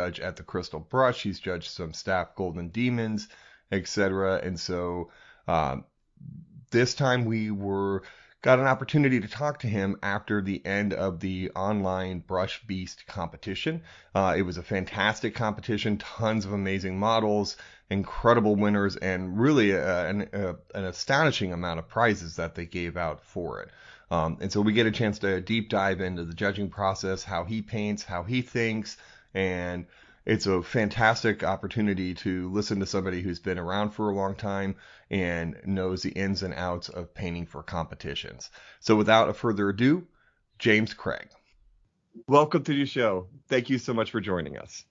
judge at the Crystal Brush. He's judged some staff Golden Demons, etc. And so this time we got an opportunity to talk to him after the end of the online Brush Beast competition. It was a fantastic competition, tons of amazing models, incredible winners, and really an astonishing amount of prizes that they gave out for it. And so we get a chance to deep dive into the judging process, how he paints, how he thinks, and it's a fantastic opportunity to listen to somebody who's been around for a long time and knows the ins and outs of painting for competitions. So without further ado, James Craig. Welcome to the show. Thank you so much for joining us.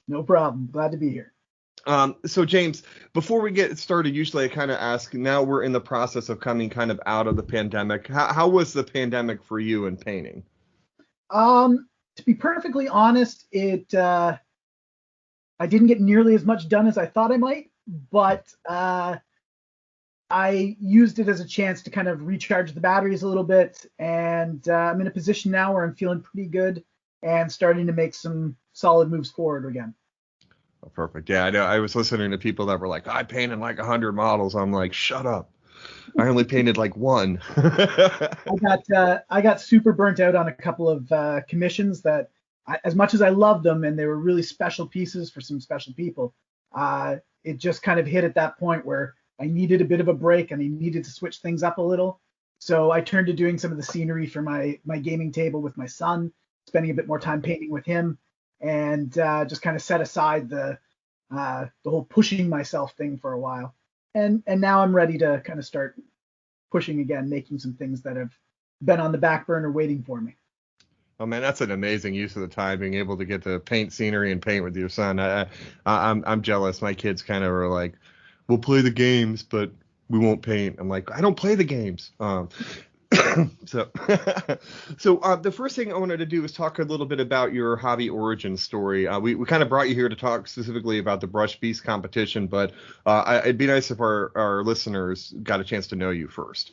No problem. Glad to be here. So James, before we get started, usually I kind of ask, now we're in the process of coming kind of out of the pandemic. How was the pandemic for you in painting? To be perfectly honest, I didn't get nearly as much done as I thought I might, but I used it as a chance to kind of recharge the batteries a little bit, and I'm in a position now where I'm feeling pretty good and starting to make some solid moves forward again. Oh, perfect. Yeah, I know. I was listening to people that were like, I painted like 100 models. I'm like, shut up. I only painted like one. I got super burnt out on a couple of commissions that, as much as I loved them and they were really special pieces for some special people, it just kind of hit at that point where I needed a bit of a break and I needed to switch things up a little. So I turned to doing some of the scenery for my gaming table with my son, spending a bit more time painting with him, and just kind of set aside the whole pushing myself thing for a while. And now I'm ready to kind of start pushing again, making some things that have been on the back burner waiting for me. Oh man, that's an amazing use of the time, being able to get to paint scenery and paint with your son. I'm jealous. My kids kind of are like, we'll play the games, but we won't paint. I'm like, I don't play the games. So the first thing I wanted to do is talk a little bit about your hobby origin story. We kind of brought you here to talk specifically about the Brush Beast competition, but it'd be nice if our listeners got a chance to know you first.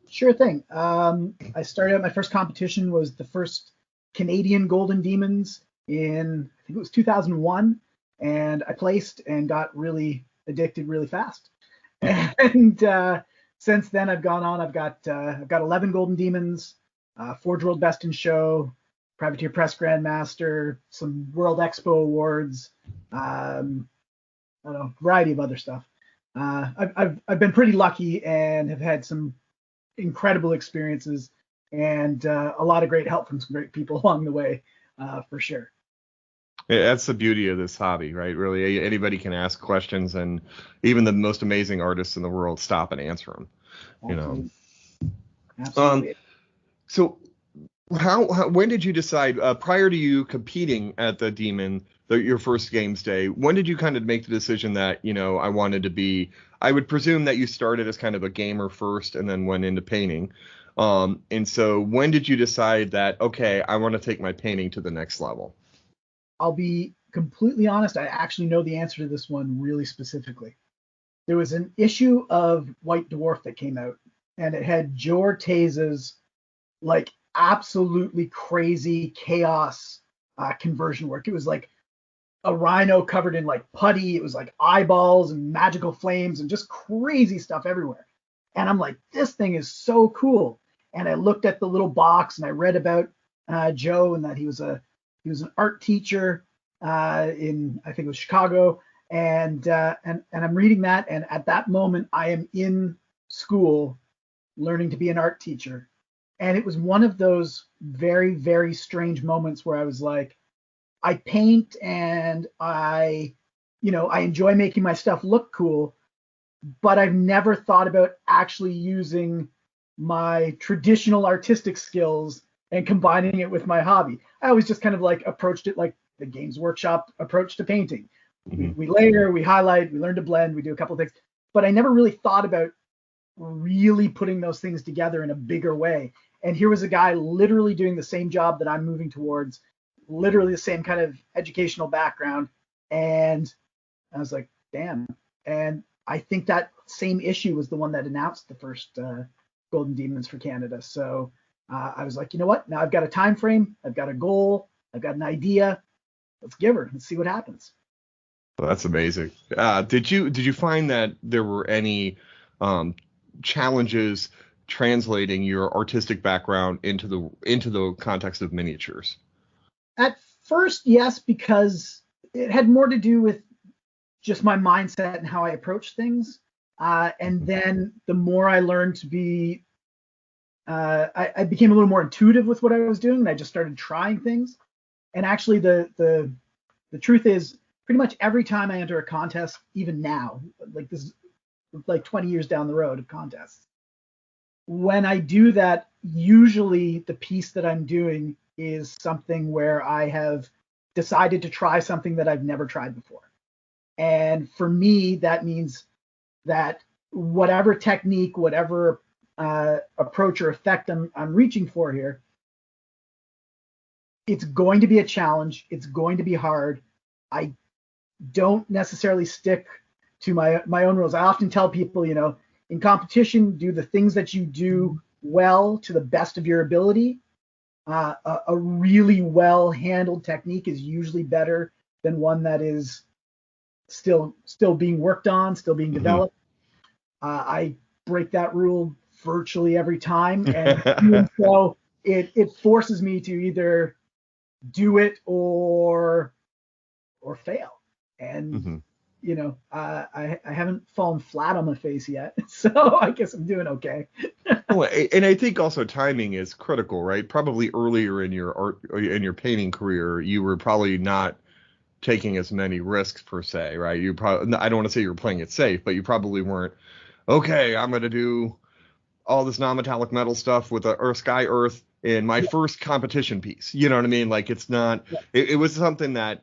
Sure thing. I started out, my first competition was the first Canadian Golden Demons in, I think it was 2001, and I placed and got really addicted really fast. And since then, I've gone on. I've got 11 Golden Demons, Forge World Best in Show, Privateer Press Grandmaster, some World Expo awards, I don't know, variety of other stuff. I've been pretty lucky and have had some incredible experiences and a lot of great help from some great people along the way, for sure. Yeah, that's the beauty of this hobby, right? Really, anybody can ask questions, and even the most amazing artists in the world stop and answer them. Absolutely. You know. Absolutely. So, when did you decide, prior to you competing at the Demon, your first games day? When did you kind of make the decision that I wanted to be? I would presume that you started as kind of a gamer first, and then went into painting. And so, when did you decide that, okay, I want to take my painting to the next level? I'll be completely honest, I actually know the answer to this one really specifically. There was an issue of White Dwarf that came out, and it had Joe Orteza's like absolutely crazy chaos conversion work. It was like a rhino covered in like putty. It was like eyeballs and magical flames and just crazy stuff everywhere. And I'm like, this thing is so cool. And I looked at the little box and I read about Joe and that he was an art teacher in, I think it was Chicago, and I'm reading that, and at that moment I am in school learning to be an art teacher, and it was one of those very, very strange moments where I was like, I paint and I enjoy making my stuff look cool, but I've never thought about actually using my traditional artistic skills and combining it with my hobby. I always just kind of like approached it like the Games Workshop approach to painting. Mm-hmm. We layer, we highlight, we learn to blend, we do a couple of things, but I never really thought about really putting those things together in a bigger way. And here was a guy literally doing the same job that I'm moving towards, literally the same kind of educational background. And I was like, damn. And I think that same issue was the one that announced the first Golden Demons for Canada. So I was like, you know what? Now I've got a time frame, I've got a goal, I've got an idea. let's give her. Let's see what happens. Well, that's amazing. Did you find that there were any challenges translating your artistic background into the context of miniatures? At first, yes, because it had more to do with just my mindset and how I approach things. And then the more I learned to be, I became a little more intuitive with what I was doing, and I just started trying things. And actually, the truth is, pretty much every time I enter a contest, even now, like this is like 20 years down the road of contests, when I do that, usually the piece that I'm doing is something where I have decided to try something that I've never tried before. And for me, that means that whatever technique, whatever approach or effect I'm reaching for here, it's going to be a challenge. It's going to be hard. I don't necessarily stick to my own rules. I often tell people, in competition, do the things that you do well to the best of your ability. A really well handled technique is usually better than one that is still being worked on, still being developed. I break that rule virtually every time, and so it forces me to either do it or fail. And I haven't fallen flat on my face yet, so I guess I'm doing okay. Well, and I think also timing is critical, right? Probably earlier in your painting career, you were probably not taking as many risks per se, right? You probably, I don't want to say you were playing it safe, but you probably weren't, okay, I'm going to do all this non-metallic metal stuff with a Sky Earth in my first competition piece. You know what I mean? Like, it's not, it was something that,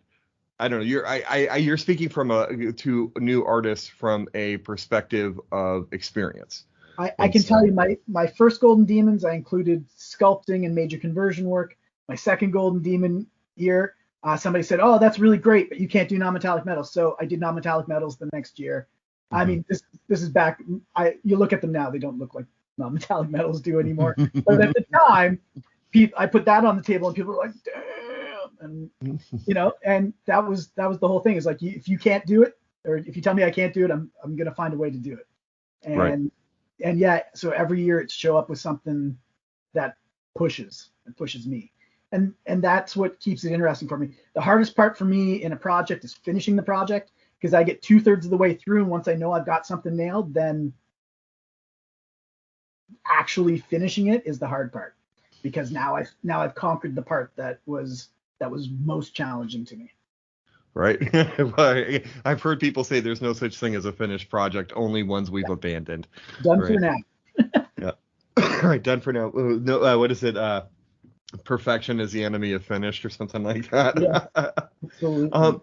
I don't know. You're speaking to new artists from a perspective of experience. I can tell you my first Golden Demons, I included sculpting and major conversion work. My second Golden Demon year, somebody said, "Oh, that's really great, but you can't do non-metallic metals." So I did non-metallic metals the next year. I mean, this is back. You look at them now; they don't look like non-metallic metals do anymore. But at the time, I put that on the table, and people were like, "Damn!" And that was the whole thing. Is like, if you can't do it, or if you tell me I can't do it, I'm gonna find a way to do it. And yeah, so every year it's show up with something that pushes me. And that's what keeps it interesting for me. The hardest part for me in a project is finishing the project, because I get 2/3 of the way through, and once I know I've got something nailed, then actually finishing it is the hard part, because now I've conquered the part that was most challenging to me. Right. I've heard people say there's no such thing as a finished project, only ones we've abandoned. Done for now. Yeah. Right. Done for now. No, what is it? Perfection is the enemy of finished, or something like that. Yeah, absolutely.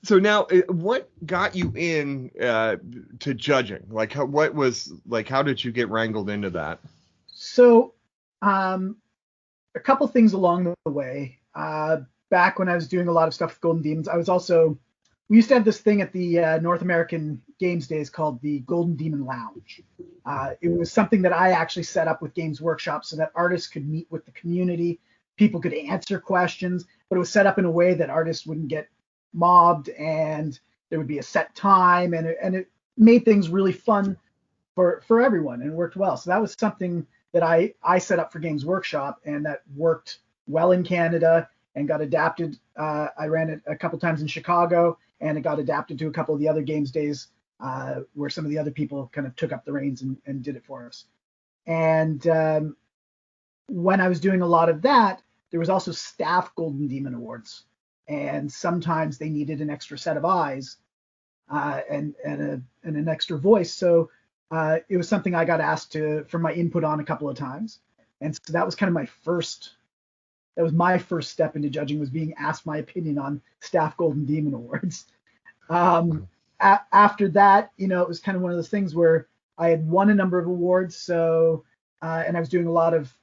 So now, what got you in to judging? Like, how did you get wrangled into that? So, a couple things along the way. Back when I was doing a lot of stuff with Golden Demons, we used to have this thing at the North American Games Days called the Golden Demon Lounge. It was something that I actually set up with Games Workshop so that artists could meet with the community, people could answer questions, but it was set up in a way that artists wouldn't get mobbed, and there would be a set time, and it made things really fun for everyone, and worked well. So that was something that I set up for Games Workshop, and that worked well in Canada and got adapted. I ran it a couple times in Chicago, and it got adapted to a couple of the other Games Days where some of the other people kind of took up the reins and did it for us. And when I was doing a lot of that, there was also staff Golden Demon Awards, and sometimes they needed an extra set of eyes and an extra voice. So it was something I got asked for my input on a couple of times, and so that was kind of my first step into judging, was being asked my opinion on staff Golden Demon Awards. After that, it was kind of one of those things where I had won a number of awards, so and I was doing a lot of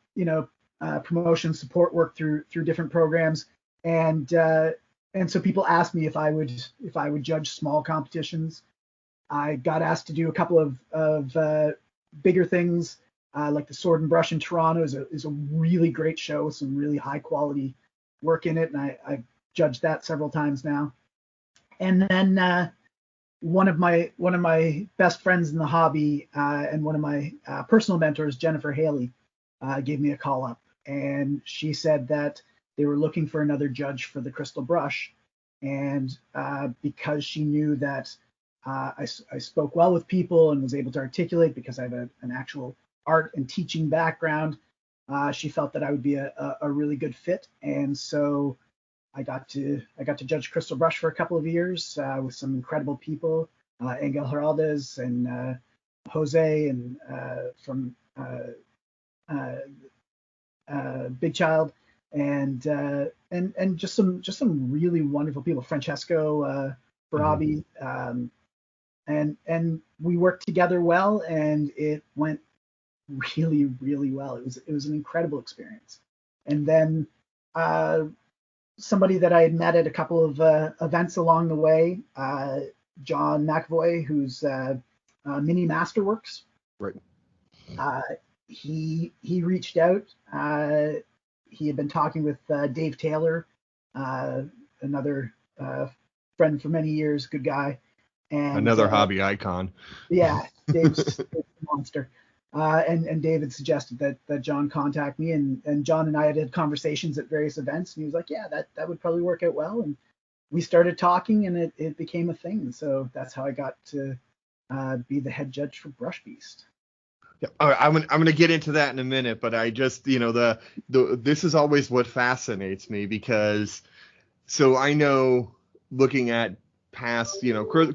promotion support work through different programs, and so people asked me if I would judge small competitions. I got asked to do a couple of bigger things. Like the Sword and Brush in Toronto is a really great show with some really high quality work in it, and I judged that several times now. And then one of my best friends in the hobby and one of my personal mentors, Jennifer Haley, gave me a call up, and she said that they were looking for another judge for the Crystal Brush, and because she knew that I spoke well with people and was able to articulate because I have an actual art and teaching background, she felt that I would be a really good fit, and so I got to judge Crystal Brush for a couple of years with some incredible people, Angel Heraldez and Jose and from Big Child, and just some really wonderful people, Francesco Barabi, and we worked together well, and it went really, really well. It was an incredible experience. And then somebody that I had met at a couple of events along the way, John McAvoy, who's Mini Masterworks. Right. He reached out. He had been talking with Dave Taylor, another friend for many years, good guy. And another hobby icon. Yeah, Dave's a monster. And David suggested that John contact me, and John and I had conversations at various events, and he was like, yeah, that would probably work out well. And we started talking, and it became a thing. And so that's how I got to be the head judge for Brush Beast. Yeah, I'm gonna get into that in a minute, but I just, this is always what fascinates me, because so I know, looking at past,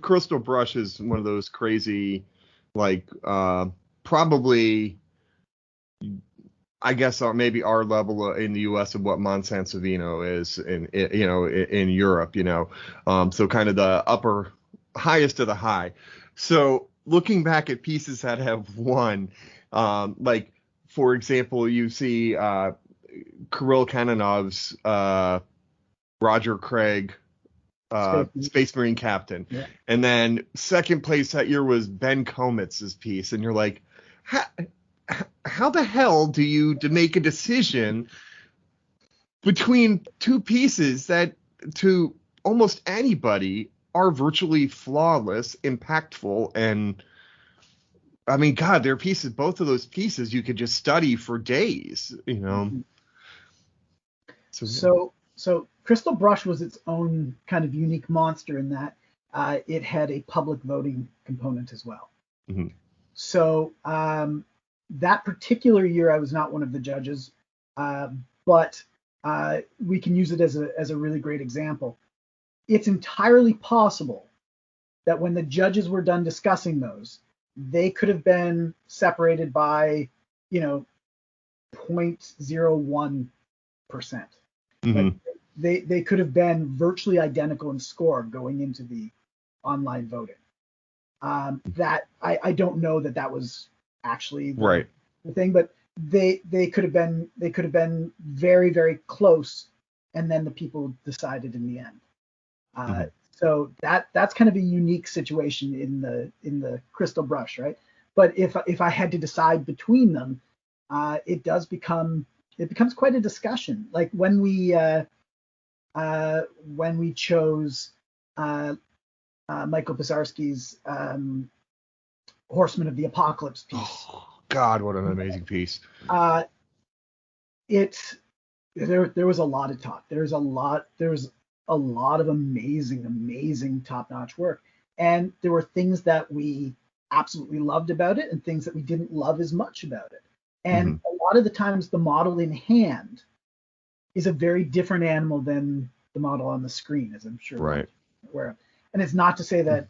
Crystal Brush is one of those crazy, like probably, I guess maybe our level in the U.S. of what Monsansevino is in Europe, so kind of the highest of the high. So looking back at pieces that have won, like for example, you see Kirill Kananov's Roger Craig Space Marine Captain, yeah. And then second place that year was Ben Komitz's piece, and you're like, how the hell do you make a decision between two pieces that to almost anybody are virtually flawless, impactful, and I mean, God, they're pieces. Both of those pieces you could just study for days, Mm-hmm. So Crystal Brush was its own kind of unique monster in that it had a public voting component as well. Mm-hmm. So that particular year, I was not one of the judges, but we can use it as a really great example. It's entirely possible that when the judges were done discussing those, they could have been separated by, 0.01%. Mm-hmm. Like they could have been virtually identical in score going into the online voting. That I don't know that was actually the thing, but they could have been very, very close, and then the people decided in the end. So that's kind of a unique situation in the Crystal Brush, right? But if I had to decide between them, it becomes quite a discussion. Like when we chose Michael Pisarski's Horsemen of the Apocalypse piece. Oh, God, what an amazing piece! There was a lot of talk. There was a lot of amazing top-notch work, and there were things that we absolutely loved about it, and things that we didn't love as much about it. And a lot of the times, the model in hand is a very different animal than the model on the screen, as I'm sure right. you're aware of. And it's not to say that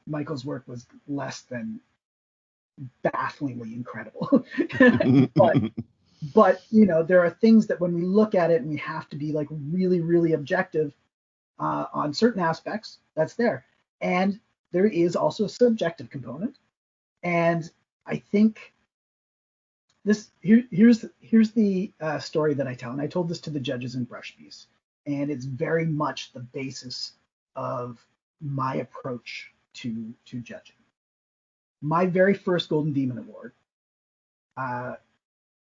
Michael's work was less than bafflingly incredible. but there are things that when we look at it and we have to be like really, really objective on certain aspects, that's there. And there is also a subjective component. And I think here's the story that I tell, and I told this to the judges in Brush Beast, and it's very much the basis of my approach to judging. My very first Golden Demon Award,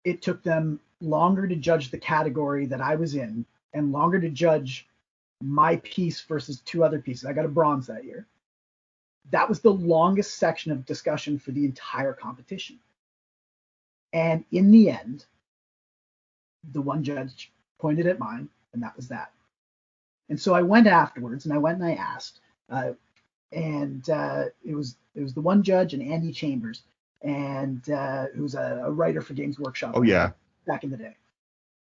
it took them longer to judge the category that I was in, and longer to judge my piece versus two other pieces. I got a bronze that year. That was the longest section of discussion for the entire competition. And in the end, the one judge pointed at mine, and that was that. And so I went afterwards, and I asked, it was the one judge and Andy Chambers, and who's a writer for Games Workshop. Oh yeah, back in the day.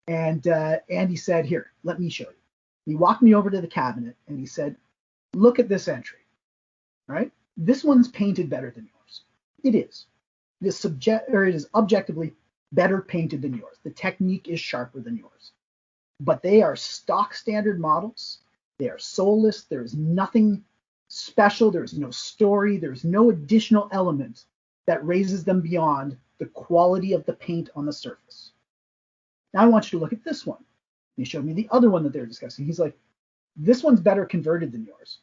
And Andy said, "Here, let me show you." He walked me over to the cabinet, and he said, "Look at this entry. Right? This one's painted better than yours. It is. It is objectively better painted than yours. The technique is sharper than yours. But they are stock standard models. They are soulless. There is nothing special. There is no story. There is no additional element that raises them beyond the quality of the paint on the surface. Now I want you to look at this one." He showed me the other one that they're discussing. He's like, "This one's better converted than yours.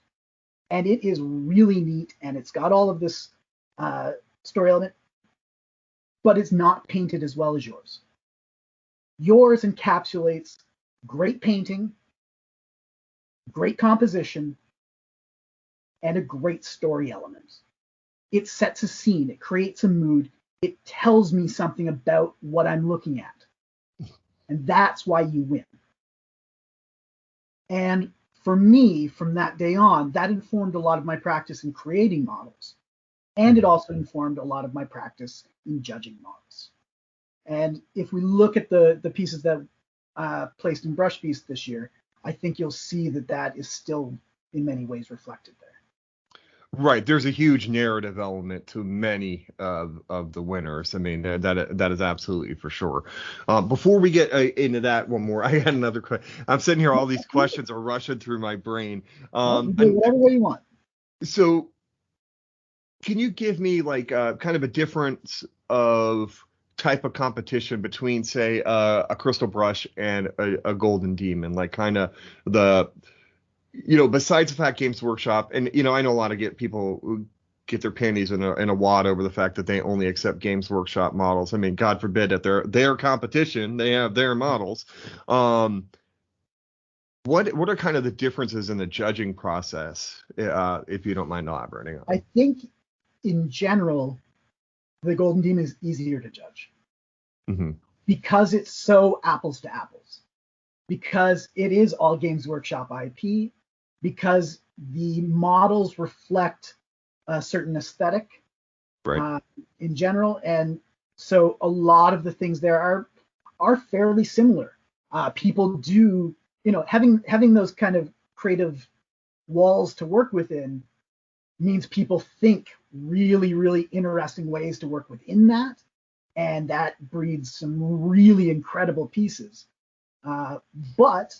And it is really neat, and it's got all of this story element, but it's not painted as well as yours. Yours encapsulates great painting, great composition, and a great story element. It sets a scene, it creates a mood, it tells me something about what I'm looking at. And that's why you win." And for me, from that day on, that informed a lot of my practice in creating models. And it also informed a lot of my practice in judging models. And if we look at the pieces that placed in Brush Beast this year, I think you'll see that is still in many ways reflected there. Right. There's a huge narrative element to many of the winners. I mean, that is absolutely for sure. Before we get into that one more, I had another question. I'm sitting here, all these questions are rushing through my brain. You do whatever way you want. So can you give me like kind of a difference of type of competition between, say, a Crystal Brush and a Golden Demon, like kind of the, besides the fact Games Workshop, and I know a lot of people who get their panties in a wad over the fact that they only accept Games Workshop models. I mean, God forbid that their competition, they have their models. What are kind of the differences in the judging process, if you don't mind elaborating on? I think in general, the Golden Demon is easier to judge because it's so apples to apples, because it is all Games Workshop IP, because the models reflect a certain aesthetic in general. And so a lot of the things there are fairly similar. People do, having those kind of creative walls to work within means people think really, really interesting ways to work within that. And that breeds some really incredible pieces. But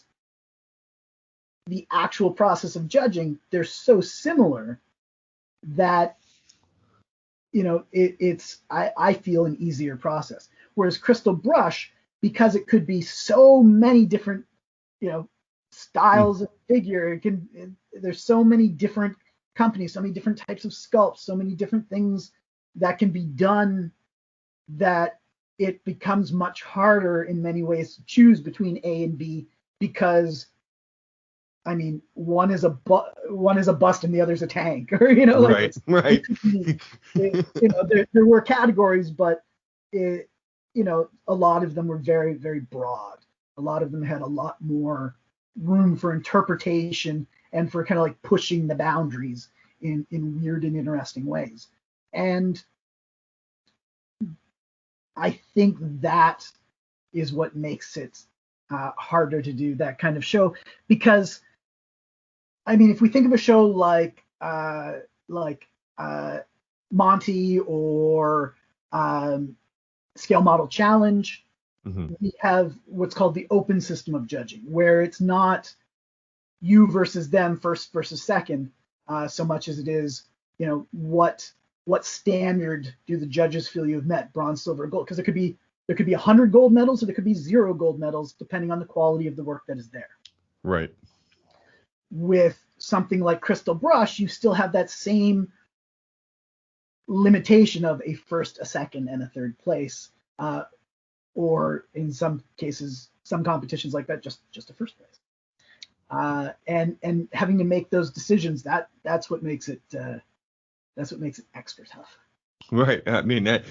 the actual process of judging, they're so similar that, it's I feel an easier process. Whereas Crystal Brush, because it could be so many different, styles of figure, there's so many different companies, so many different types of sculpts, so many different things that can be done, that it becomes much harder in many ways to choose between A and B, because I mean, one is a bust and the other's a tank, or right. There were categories, but a lot of them were very, very broad. A lot of them had a lot more room for interpretation and for kind of like pushing the boundaries in weird and interesting ways. And I think that is what makes it harder to do that kind of show, because I mean, if we think of a show like Monty or Scale Model Challenge, we have what's called the open system of judging, where it's not you versus them, first versus second, so much as it is, what standard do the judges feel you've met, bronze, silver, gold? Because there could be 100 gold medals, or there could be 0 gold medals, depending on the quality of the work that is there. Right. With something like Crystal Brush, you still have that same limitation of a first, a second, and a third place, or in some cases, some competitions like that, just a first place. and having to make those decisions, that's what makes it extra tough. Right. I mean that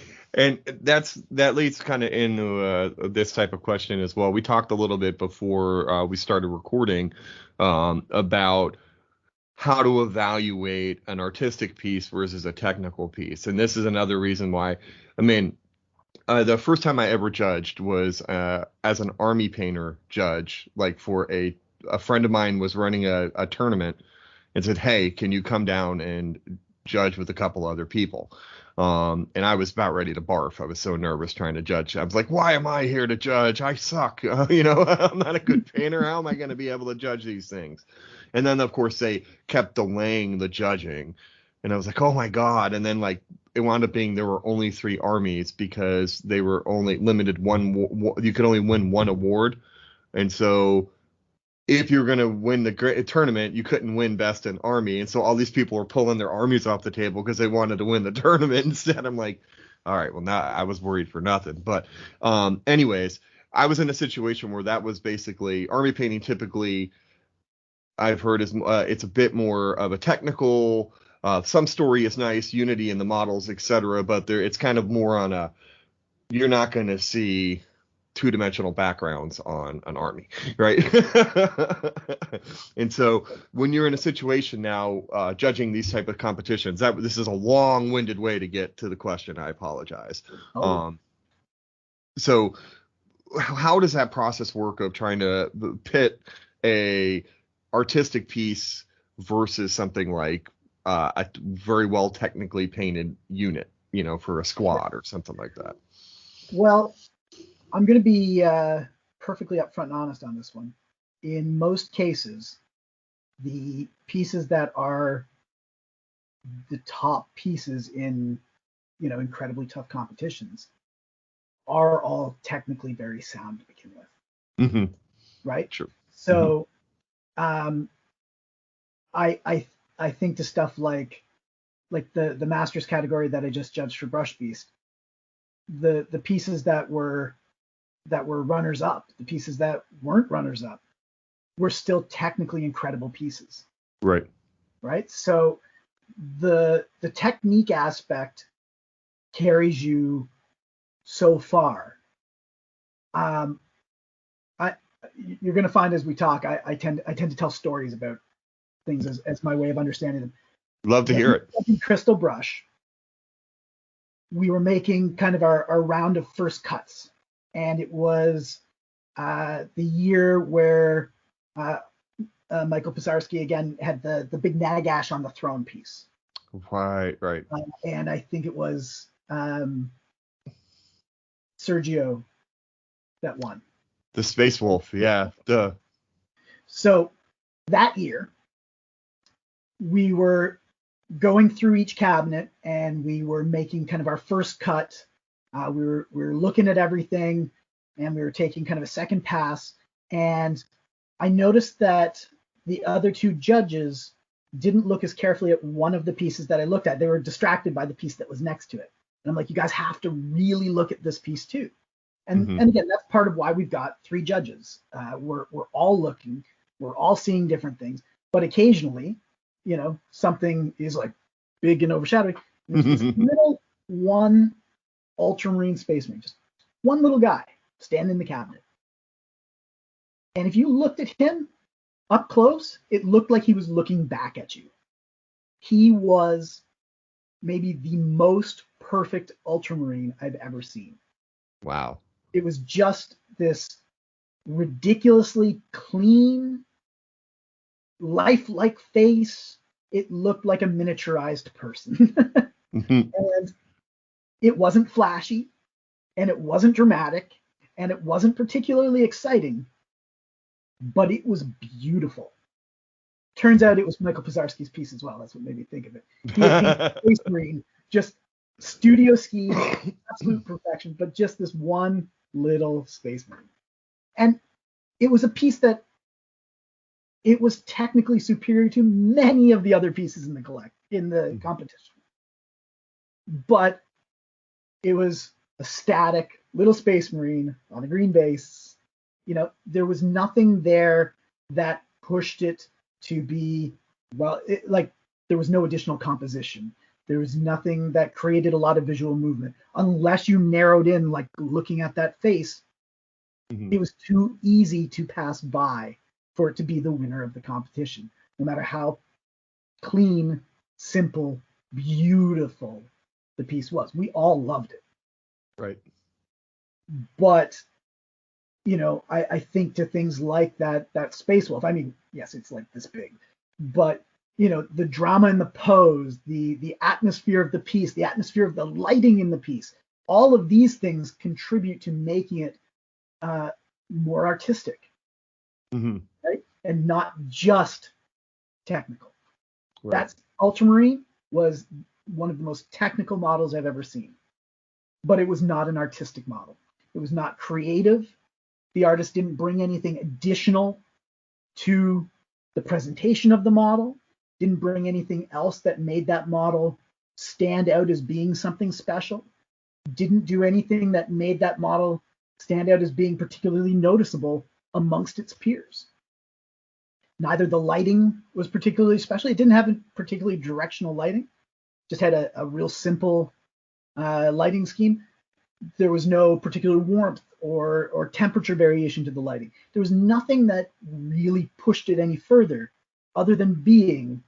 leads kind of into this type of question as well. We talked a little bit before we started recording about how to evaluate an artistic piece versus a technical piece, and this is another reason why. I mean, the first time I ever judged was as an army painter judge, like for a friend of mine was running a tournament and said, "Hey, can you come down and judge with a couple other people?" And I was about ready to barf. I was so nervous trying to judge. I was like, "Why am I here to judge? I suck. I'm not a good painter. How am I going to be able to judge these things?" And then, of course, they kept delaying the judging, and I was like, "Oh my God!" And then, like, it wound up being there were only 3 armies because they were only limited one. You could only win one award, and so if you're going to win the tournament, you couldn't win best in army. And so all these people were pulling their armies off the table because they wanted to win the tournament instead. I'm like, all right, well, now I was worried for nothing. But anyways, I was in a situation where that was basically army painting. Typically, I've heard is it's a bit more of a technical. Some story is nice, unity in the models, etc. But it's kind of more on a, you're not going to see two-dimensional backgrounds on an army, right? And so when you're in a situation now judging these type of competitions, this is a long-winded way to get to the question. I apologize. So how does that process work of trying to pit a artistic piece versus something like a very well technically painted unit, for a squad or something like that? Well, I'm going to be perfectly upfront and honest on this one. In most cases, the pieces that are the top pieces in, incredibly tough competitions are all technically very sound to begin with. Mm-hmm. Right? Sure. So, I think the stuff like the Masters category that I just judged for Brush Beast, the pieces that were runners up, the pieces that weren't runners up, were still technically incredible pieces. Right. So the technique aspect carries you so far. You're going to find as we talk, I tend to tell stories about things as my way of understanding them. Love to hear it. In Crystal Brush, we were making kind of our round of first cuts. And it was the year where Michael Pisarski again had the big Nagash on the throne piece. Right. And I think it was Sergio that won. The Space Wolf, yeah. Duh. So that year, we were going through each cabinet and we were making kind of our first cut. We were looking at everything and we were taking kind of a second pass. And I noticed that the other 2 judges didn't look as carefully at one of the pieces that I looked at. They were distracted by the piece that was next to it. And I'm like, you guys have to really look at this piece too. And and again, that's part of why we've got 3 judges. We're all looking, we're all seeing different things, but occasionally, something is like big and overshadowing. There's this little one ultramarine space marine, just one little guy standing in the cabinet. And if you looked at him up close, it looked like he was looking back at you. He was maybe the most perfect ultramarine I've ever seen. Wow. It was just this ridiculously clean, lifelike face. It looked like a miniaturized person. And it wasn't flashy, and it wasn't dramatic, and it wasn't particularly exciting, but it was beautiful. Turns out it was Michael Pisarski's piece as well. That's what made me think of it. He had Space Marine, just studio ski, absolute perfection, but just this one little Space Marine. And it was a piece that it was technically superior to many of the other pieces in the competition. But it was a static little Space Marine on a green base. There was nothing there that pushed it to be, well, like there was no additional composition. There was nothing that created a lot of visual movement. Unless you narrowed in, like looking at that face, it was too easy to pass by for it to be the winner of the competition, no matter how clean, simple, beautiful the piece was. We all loved it. Right. But, I think to things like that Space Wolf, I mean, yes, it's like this big, but the drama in the pose, the atmosphere of the piece, the atmosphere of the lighting in the piece, all of these things contribute to making it more artistic, right? And not just technical. Right. That's Ultramarine was one of the most technical models I've ever seen, but it was not an artistic model. It was not creative. The artist didn't bring anything additional to the presentation of the model, didn't bring anything else that made that model stand out as being something special, didn't do anything that made that model stand out as being particularly noticeable amongst its peers. Neither the lighting was particularly special. It didn't have a particularly directional lighting, just had a real simple lighting scheme. There was no particular warmth or temperature variation to the lighting. There was nothing that really pushed it any further other than being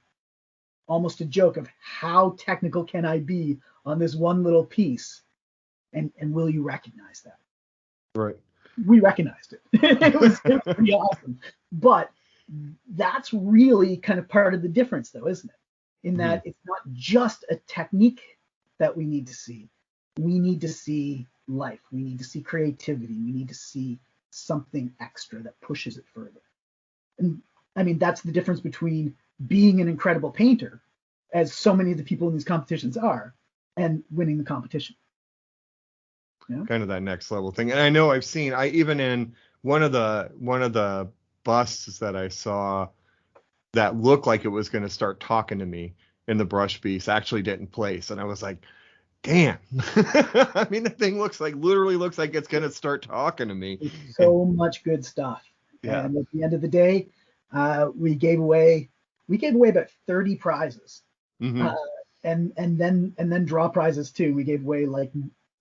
almost a joke of how technical can I be on this one little piece, and will you recognize that? Right. We recognized it. It was pretty awesome. But that's really kind of part of the difference, though, isn't it? In that it's not just a technique that we need to see. We need to see life. We need to see creativity. We need to see something extra that pushes it further. And I mean, that's the difference between being an incredible painter, as so many of the people in these competitions are, and winning the competition. Kind of that next level thing. And I know I've seen, even in one of the busts that I saw that looked like it was going to start talking to me in the brush piece actually didn't place, and I was like, damn. I mean, the thing literally looks like it's going to start talking to me. It's so much good stuff. Yeah. And at the end of the day, we gave away about 30 prizes. And then draw prizes too. We gave away like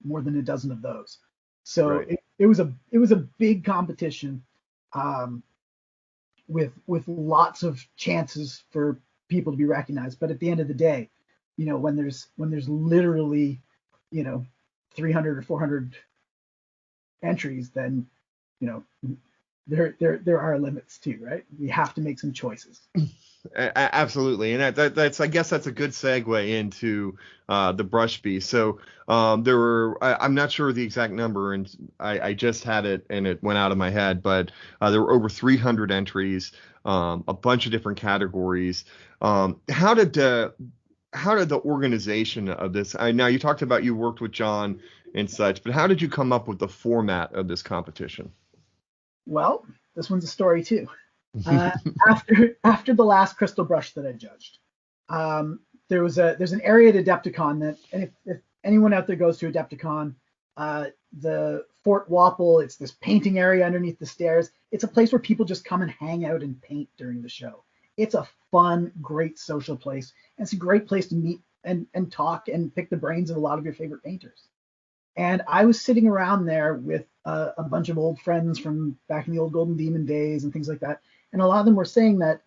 more than a dozen of those. So Right. it was a big competition, with lots of chances for people to be recognized. But at the end of the day, when there's literally 300 or 400 entries, then there are limits too, right? We have to make some choices. Absolutely, and that's I guess that's a good segue into the brush beast. So there were I'm not sure the exact number, and I just had it and it went out of my head, but there were over 300 entries, a bunch of different categories. How did the organization of this? Now you talked about you worked with John and such, but how did you come up with the format of this competition? Well, this one's a story too. After the last crystal brush that I judged, there's an area at Adepticon that, and if anyone out there goes to Adepticon, the Fort Waffle, it's this painting area underneath the stairs. It's a place where people just come and hang out and paint during the show. It's a fun, great social place, and it's a great place to meet and talk and pick the brains of a lot of your favorite painters. And I was sitting around there with a bunch of old friends from back in the old Golden Demon days and things like that. And a lot of them were saying that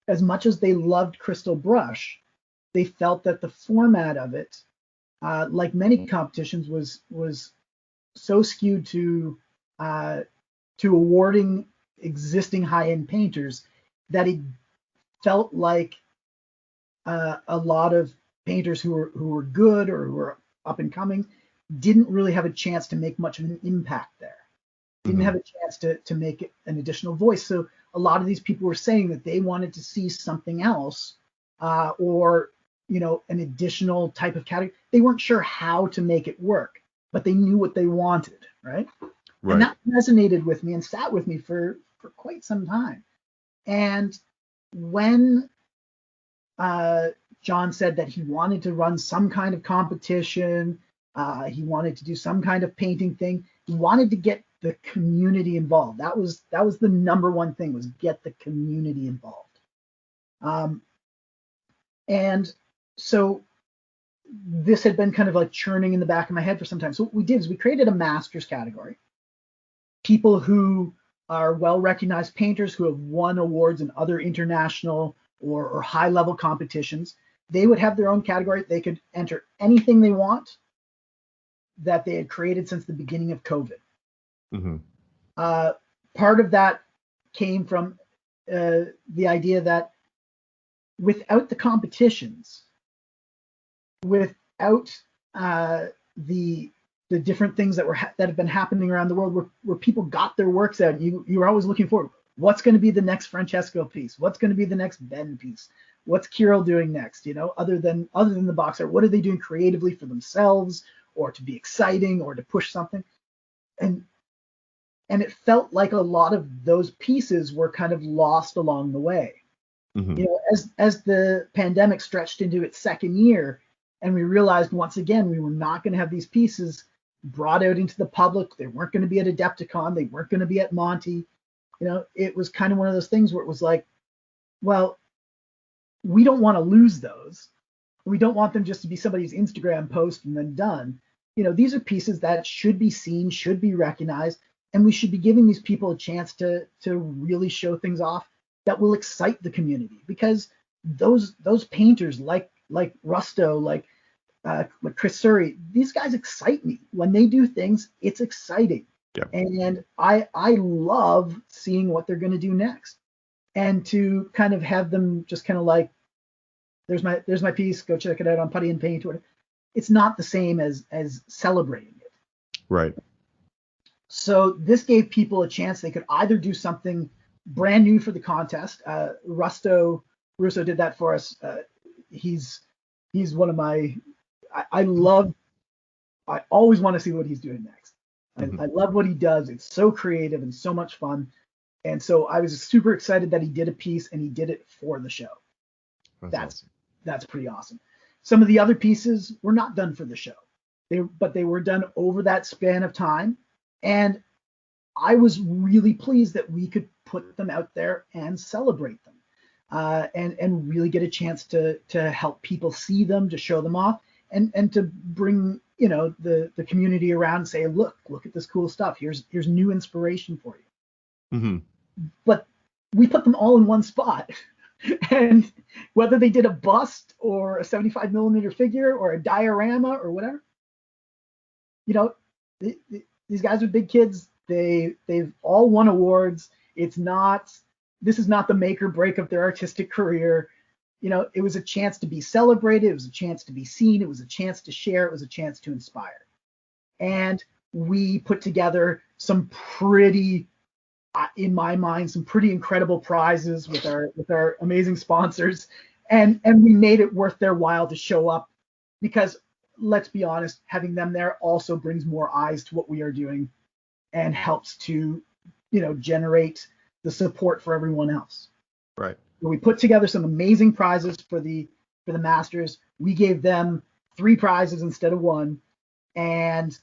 as much as they loved Crystal Brush, they felt that the format of it, like many competitions, was so skewed to awarding existing high-end painters that it felt like a lot of painters who were good or who were up and coming didn't really have a chance to make much of an impact there. Didn't have a chance to make an additional voice. So a lot of these people were saying that they wanted to see something else, or an additional type of category. They weren't sure how to make it work, but they knew what they wanted, right? And that resonated with me and sat with me for quite some time. And when John said that he wanted to run some kind of competition, he wanted to do some kind of painting thing, he wanted to get the community involved. That was the number one thing, was get the community involved. And so this had been kind of like churning in the back of my head for some time. So what we did is we created a masters category. People who are well-recognized painters who have won awards in other international or high-level competitions, they would have their own category. They could enter anything they want that they had created since the beginning of COVID. Mm-hmm. Part of that came from the idea that without the competitions, without the different things that have been happening around the world, where people got their works out, you were always looking forward. What's going to be the next Francesco piece? What's going to be the next Ben piece? What's Kirill doing next? You know, other than the box art, what are they doing creatively for themselves, or to be exciting, or to push something? And it felt like a lot of those pieces were kind of lost along the way. Mm-hmm. You know, as the pandemic stretched into its second year, and we realized once again we were not going to have these pieces brought out into the public. They weren't going to be at Adepticon. They weren't going to be at Monty. You know, it was kind of one of those things where it was like, well, we don't want to lose those. We don't want them just to be somebody's Instagram post and then done. You know, these are pieces that should be seen, should be recognized, and we should be giving these people a chance to really show things off that will excite the community, because those painters like Rusto, like Chris Surrey, these guys excite me. When they do things, it's exciting. Yeah. And I love seeing what they're going to do next. And to kind of have them just kind of like, there's my piece, go check it out on Putty and Paint. It's not the same as celebrating it. Right. So this gave people a chance. They could either do something brand new for the contest. Russo did that for us. He's one of my, I always want to see what he's doing next. I love what he does. It's so creative and so much fun. And so I was super excited that he did a piece, and he did it for the show. That's awesome. That's pretty awesome. Some of the other pieces were not done for the show, but they were done over that span of time. And I was really pleased that we could put them out there and celebrate them, and really get a chance to help people see them, to show them off, and to bring, you know, the community around and say, look at this cool stuff. Here's new inspiration for you. Mm-hmm. But we put them all in one spot. And whether they did a bust or a 75 millimeter figure or a diorama or whatever, you know, these guys are big kids. They've all won awards. This is not the make or break of their artistic career. You know, it was a chance to be celebrated. It was a chance to be seen. It was a chance to share. It was a chance to inspire. And we put together some pretty, in my mind, some pretty incredible prizes with our amazing sponsors. And we made it worth their while to show up, because let's be honest, having them there also brings more eyes to what we are doing and helps to, you know, generate the support for everyone else. Right. So we put together some amazing prizes for the Masters. We gave them 3 prizes instead of 1, and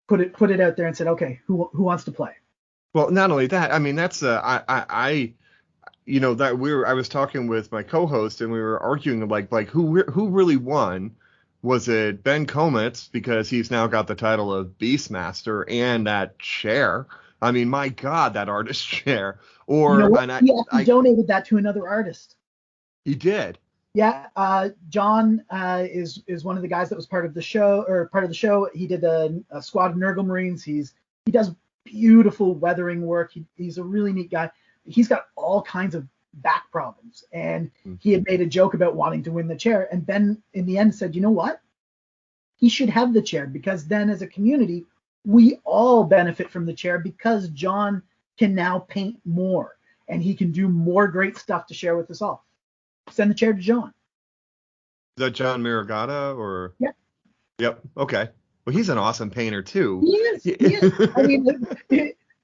put it out there and said, okay, who wants to play? Well, not only that, I mean, that's I you know, that I was talking with my co-host, and we were arguing like who really won. Was it Ben Kometz, because he's now got the title of Beastmaster and that chair? I mean, my God, that artist chair. Or, you know, he actually donated that to another artist. He did. Yeah, John is one of the guys that was part of the show. He did a squad of Nurgle Marines. He does beautiful weathering work. He's a really neat guy. He's got all kinds of back problems, and he had made a joke about wanting to win the chair. And Ben, in the end, said, you know what? He should have the chair, because then as a community, we all benefit from the chair, because John can now paint more, and he can do more great stuff to share with us all. Send the chair to John. Is that John Marigata or? Yeah. Yep. Okay. Well, he's an awesome painter too. He is. I mean,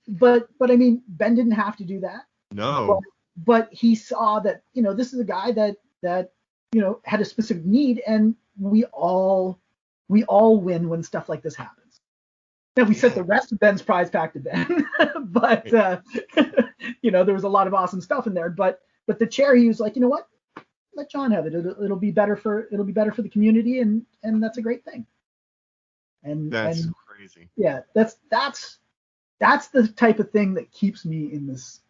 but I mean, Ben didn't have to do that. No. But he saw that, you know, this is a guy that you know, had a specific need, and we all win when stuff like this happens. Now we sent the rest of Ben's prize pack to Ben, but there was a lot of awesome stuff in there. But the chair, he was like, you know what? Let John have it. It'll be better for the community, and that's a great thing. That's crazy. Yeah, that's the type of thing that keeps me in this.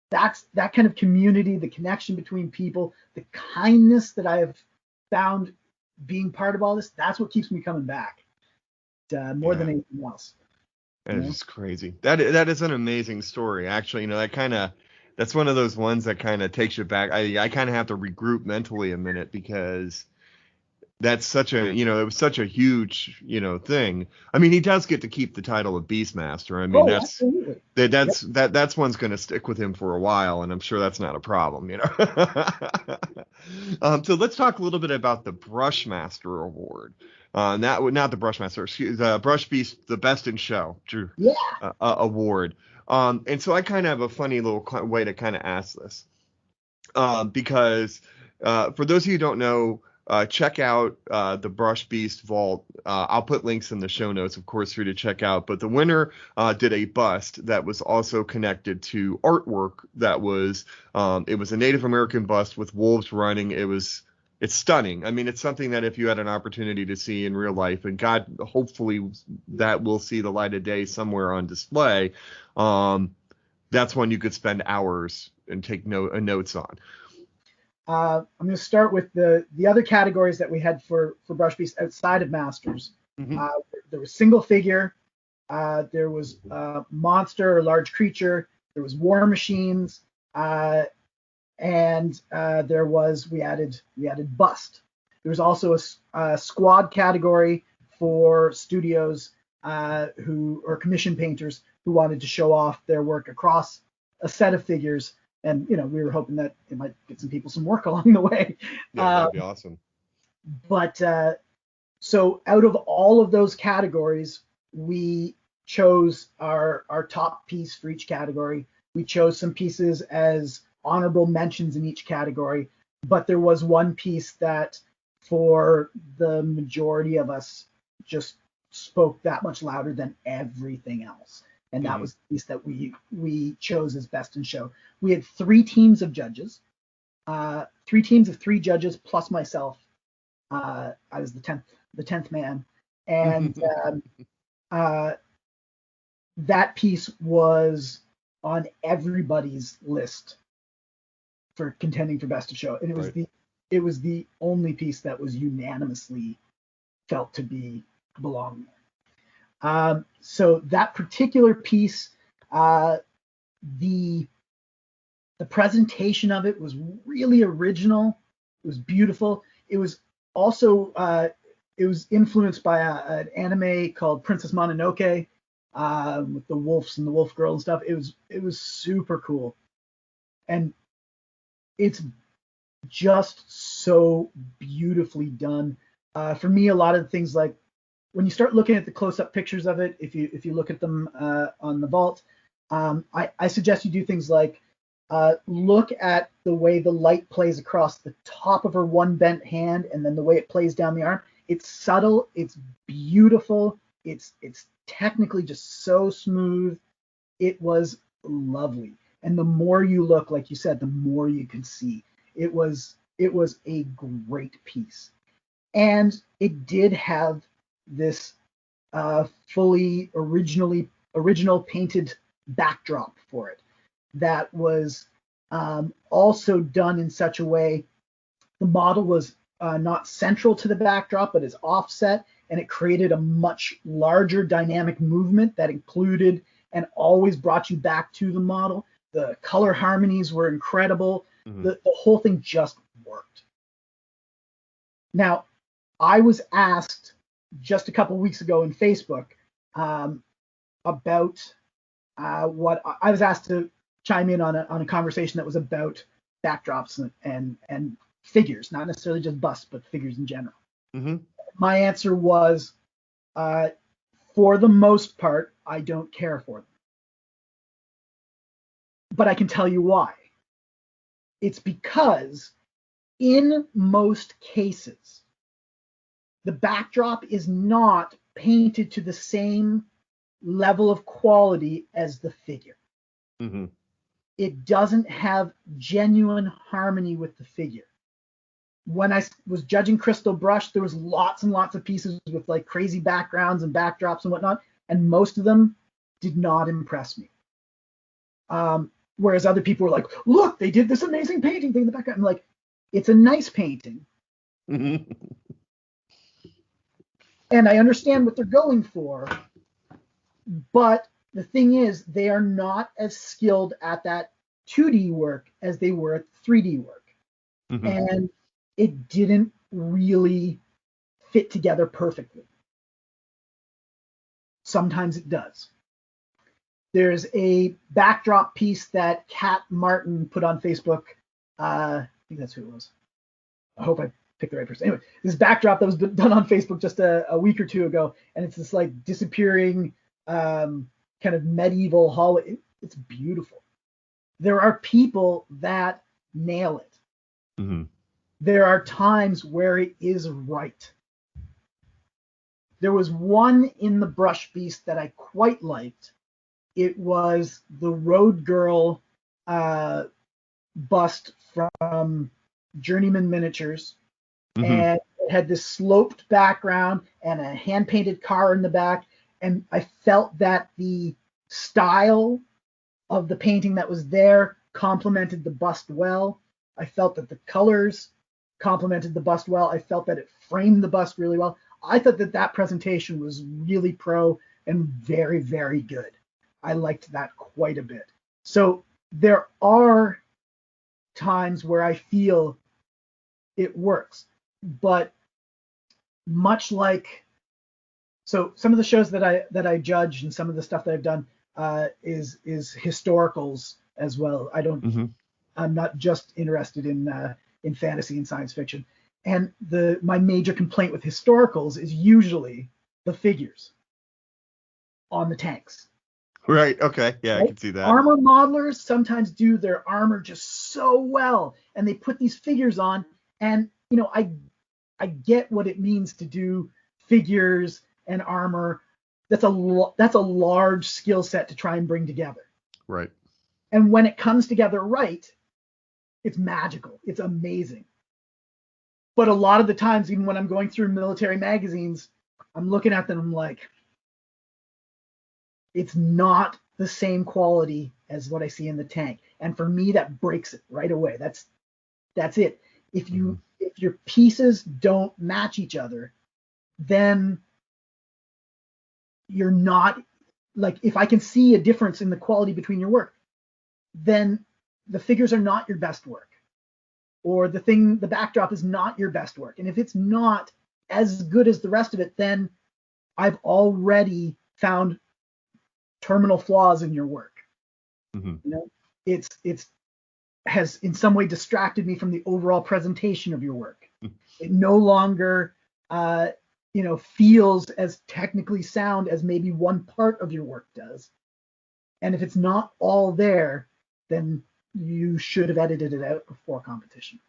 That's that kind of community, the connection between people, the kindness that I have found being part of all this. That's what keeps me coming back, more than anything else. That is crazy. That is an amazing story. Actually, that's one of those ones that kind of takes you back. I kind of have to regroup mentally a minute, because that's such a, it was such a huge, thing. I mean, he does get to keep the title of Beastmaster. I mean, absolutely. That's one's going to stick with him for a while, and I'm sure that's not a problem, So let's talk a little bit about the Brushmaster Award. Not the Brushmaster, excuse Brush Beast, the Best in Show award. And so I kind of have a funny little way to kind of ask this, because for those of you who don't know, check out the Brush Beast Vault. I'll put links in the show notes, of course, for you to check out. But the winner did a bust that was also connected to artwork that was, it was a Native American bust with wolves running. It's stunning. I mean, it's something that if you had an opportunity to see in real life, and God, hopefully that will see the light of day somewhere on display, that's one you could spend hours and take notes on. I'm going to start with the other categories that we had for Brush Beast outside of Masters. Mm-hmm. There was single figure, there was monster or large creature, there was war machines, and there was we added bust. There was also a squad category for studios or commission painters who wanted to show off their work across a set of figures. And, we were hoping that it might get some people some work along the way. Yeah, that'd be awesome. But so out of all of those categories, we chose our top piece for each category. We chose some pieces as honorable mentions in each category. But there was one piece that, for the majority of us, just spoke that much louder than everything else. And that was the piece that we chose as Best in Show. We had 3 teams of judges, 3 teams of 3 judges plus myself. I was the 10th man, and that piece was on everybody's list for contending for Best in Show, and it was the only piece that was unanimously felt to belong there. So that particular piece, the presentation of it was really original. It was beautiful. It was also it was influenced by an anime called Princess Mononoke, with the wolves and the wolf girl and stuff. It was super cool, and it's just so beautifully done. For me, a lot of the things, like when you start looking at the close-up pictures of it, if you look at them on the vault, I suggest you do things like look at the way the light plays across the top of her one bent hand, and then the way it plays down the arm. It's subtle, it's beautiful, it's technically just so smooth. It was lovely. And the more you look, like you said, the more you can see. It was a great piece. And it did have this fully original painted backdrop for it that was also done in such a way the model was not central to the backdrop but is offset, and it created a much larger dynamic movement that included and always brought you back to the model. The color harmonies were incredible. Mm-hmm. The whole thing just worked. Now, I was asked just a couple weeks ago in Facebook about what I was asked to chime in on a conversation that was about backdrops and figures, not necessarily just busts, but figures in general. Mm-hmm. My answer was, for the most part, I don't care for them. But I can tell you why. It's because in most cases, the backdrop is not painted to the same level of quality as the figure. Mm-hmm. It doesn't have genuine harmony with the figure. When I was judging Crystal Brush, there was lots and lots of pieces with like crazy backgrounds and backdrops and whatnot, and most of them did not impress me. Whereas other people were like, look, they did this amazing painting thing in the background. I'm like, it's a nice painting. Mm-hmm. And I understand what they're going for, but the thing is, they are not as skilled at that 2D work as they were at 3D work. Mm-hmm. And it didn't really fit together perfectly. Sometimes it does. There's a backdrop piece that Kat Martin put on Facebook. I think that's who it was. I hope I picked the right person. Anyway, this backdrop that was done on Facebook just a week or two ago, and it's this like disappearing kind of medieval hallway. It's beautiful. There are people that nail it. Mm-hmm. There are times where it is right. There was one in the Brush Beast that I quite liked. It was the Road Girl bust from Journeyman Miniatures. Mm-hmm. And it had this sloped background and a hand-painted car in the back. And I felt that the style of the painting that was there complemented the bust well. I felt that the colors complemented the bust well. I felt that it framed the bust really well. I thought that that presentation was really pro and very, very good. I liked that quite a bit. So there are times where I feel it works, but much like, so some of the shows that I judge and some of the stuff that I've done is historicals as well. Mm-hmm. I'm not just interested in fantasy and science fiction. And my major complaint with historicals is usually the figures on the tanks. Right. Okay. Yeah, Right? I can see that. Armor modelers sometimes do their armor just so well, and they put these figures on, and you know, I get what it means to do figures and armor. That's a large skill set to try and bring together. Right. And when it comes together right, it's magical. It's amazing. But a lot of the times, even when I'm going through military magazines, I'm looking at them, I'm like, it's not the same quality as what I see in the tank. And for me, that breaks it right away. That's it. If your pieces don't match each other, then you're not, like, if I can see a difference in the quality between your work, then the figures are not your best work. Or the backdrop is not your best work. And if it's not as good as the rest of it, then I've already found terminal flaws in your work. Mm-hmm. You know, it's has in some way distracted me from the overall presentation of your work. It no longer feels as technically sound as maybe one part of your work does. And if it's not all there, then you should have edited it out before competition.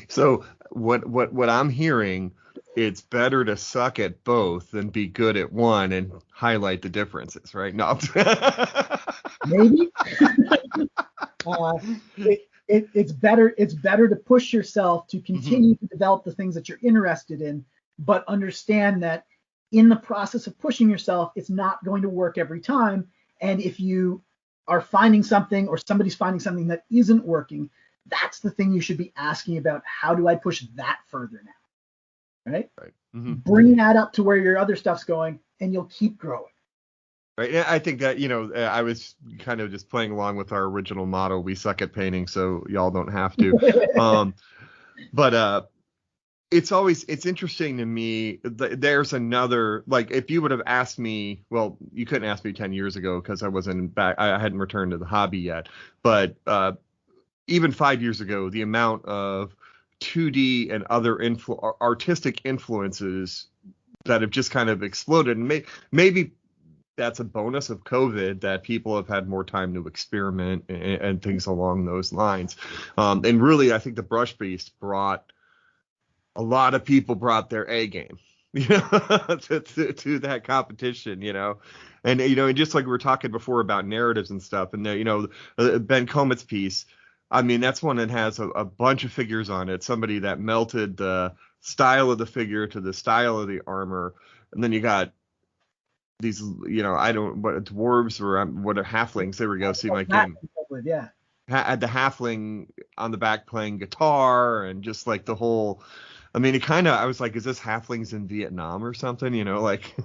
So what I'm hearing, it's better to suck at both than be good at one and highlight the differences, right? No. Maybe. It's better to push yourself to continue to develop the things that you're interested in, but understand that in the process of pushing yourself, it's not going to work every time. And if you are finding something or somebody's finding something that isn't working, that's the thing you should be asking about. How do I push that further now? Right? Mm-hmm. Bring that up to where your other stuff's going, and you'll keep growing. Right. And I think that, I was kind of just playing along with our original motto, we suck at painting, so y'all don't have to. But it's interesting to me. There's another, like, if you would have asked me, well, you couldn't ask me 10 years ago because I wasn't back. I hadn't returned to the hobby yet. But even 5 years ago, the amount of 2D and other artistic influences that have just kind of exploded. And maybe that's a bonus of COVID, that people have had more time to experiment and things along those lines. And really, I think the Brush Beast a lot of people brought their A game. you know, to that competition, you know. And and just like we were talking before about narratives and stuff, and Ben Comet's piece, I mean, that's one that has a bunch of figures on it. Somebody that melted the style of the figure to the style of the armor, and then you got these, I don't what dwarves or what are halflings. There we go. See my game. Yeah. Had the halfling on the back playing guitar and just like the whole. I mean, I was like, is this halflings in Vietnam or something? Like.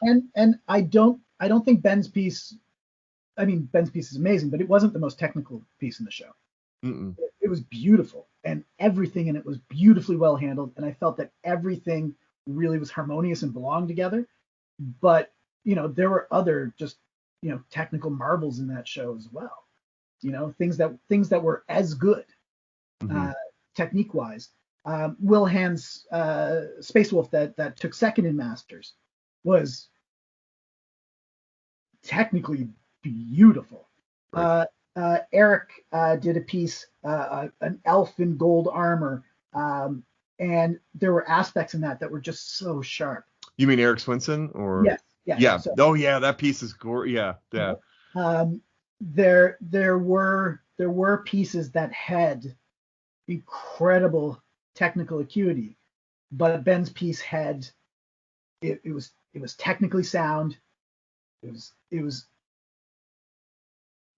And I don't think Ben's piece. I mean, Ben's piece is amazing, but it wasn't the most technical piece in the show. Mm-mm. It was beautiful, and everything in it was beautifully well handled, and I felt that everything really was harmonious and belonged together. But there were other just technical marvels in that show as well. Things that were as good Mm-hmm. technique wise. Will Hand's Space Wolf that took second in Masters was technically beautiful. Right. Eric did a piece, an elf in gold armor, and there were aspects in that were just so sharp. You mean Eric Swinson or? Yes, yes. Yeah. So, Oh yeah, that piece is gorgeous. Yeah, yeah. there were pieces that had incredible technical acuity, but Ben's piece had it was technically sound. It was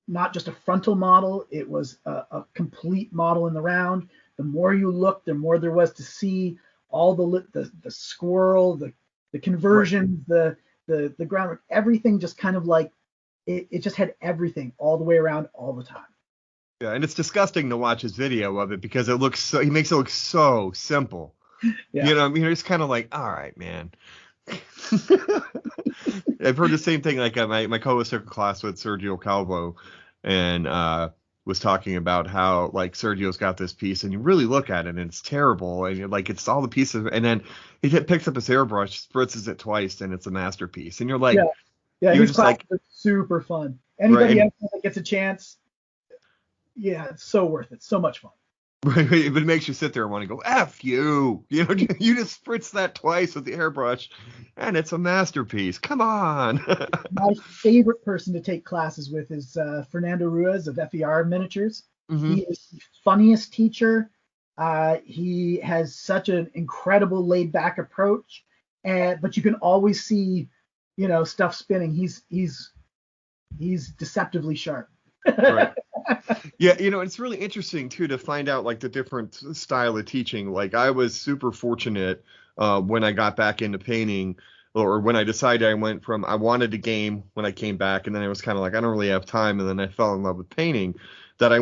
not just a frontal model, it was a complete model in the round. The more you looked, the more there was to see. All the squirrel, the conversions, right. the groundwork, everything just kind of like it just had everything all the way around all the time. Yeah, and it's disgusting to watch his video of it because he makes it look so simple. Yeah. I mean, it's kind of like, all right, man. I've heard the same thing. Like my co-host took a class with Sergio Calvo, and was talking about how like Sergio's got this piece, and you really look at it, and it's terrible, and you're like, it's all the pieces, and then he picks up his airbrush, spritzes it twice, and it's a masterpiece, and you're like, yeah, you're his just class like, is super fun. right, Anybody else that gets a chance, yeah, it's so worth it, so much fun. But it makes you sit there and want to go, F you. You just spritz that twice with the airbrush, and it's a masterpiece. Come on. My favorite person to take classes with is Fernando Ruiz of FER Miniatures. Mm-hmm. He is the funniest teacher. He has such an incredible laid-back approach, but you can always see, stuff spinning. He's deceptively sharp. Right. Yeah, it's really interesting too to find out like the different style of teaching. Like I was super fortunate when I got back into painting, or when I decided I wanted to game when I came back, and then I was kind of like I don't really have time, and then I fell in love with painting. That I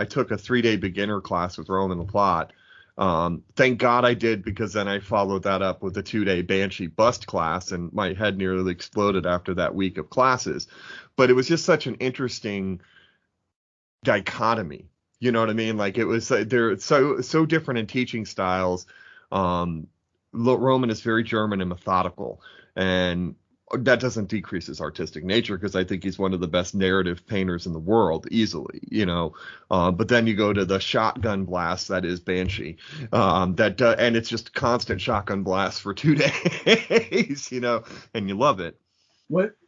took a 3-day beginner class with Roman LaPlante. Thank God I did, because then I followed that up with a 2-day Banshee bust class, and my head nearly exploded after that week of classes. But it was just such an interesting dichotomy. You know what I mean? Like it was they're so different in teaching styles. Roman is very German and methodical, and that doesn't decrease his artistic nature, because I think he's one of the best narrative painters in the world, easily. But then you go to the shotgun blast that is Banshee, and it's just constant shotgun blast for 2 days, and you love it.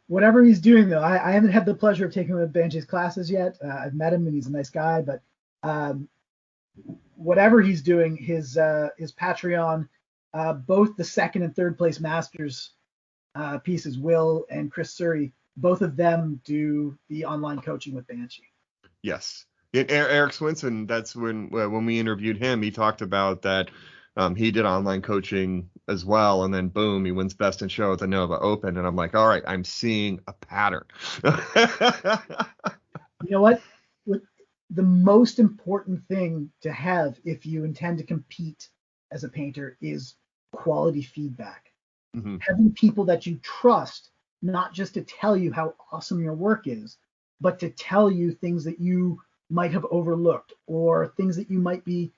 Whatever he's doing, though, I haven't had the pleasure of taking him to Banshee's classes yet. I've met him, and he's a nice guy. But whatever he's doing, his Patreon, both the second and third place Masters pieces, Will and Chris Surrey, both of them do the online coaching with Banshee. Yes. Eric Swinson, that's when we interviewed him, he talked about that. He did online coaching as well, and then boom, he wins Best in Show at the Nova Open, and I'm like, all right, I'm seeing a pattern. You know what? The most important thing to have if you intend to compete as a painter is quality feedback. Mm-hmm. Having people that you trust, not just to tell you how awesome your work is, but to tell you things that you might have overlooked, or things that you might be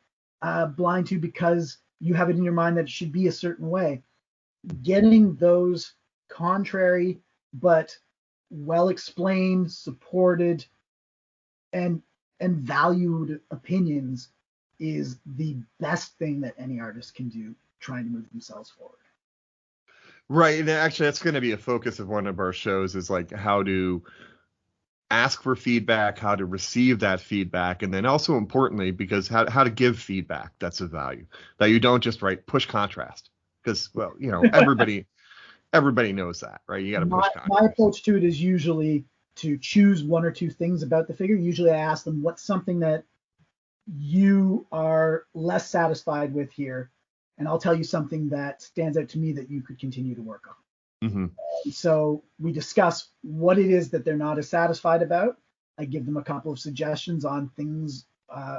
blind to because you have it in your mind that it should be a certain way. Getting those contrary but well explained, supported, and valued opinions is the best thing that any artist can do. trying to move themselves forward. Right, and actually that's going to be a focus of one of our shows, is like how to ask for feedback, how to receive that feedback, and then also importantly, because how to give feedback that's of value, that you don't just push contrast, because, well, everybody knows that, right? You got to push My contrast. approach to it is usually to choose one or two things about the figure. Usually I ask them, what's something that you are less satisfied with here? And I'll tell you something that stands out to me that you could continue to work on. Mm-hmm. So we discuss what it is that they're not as satisfied about. I give them a couple of suggestions on things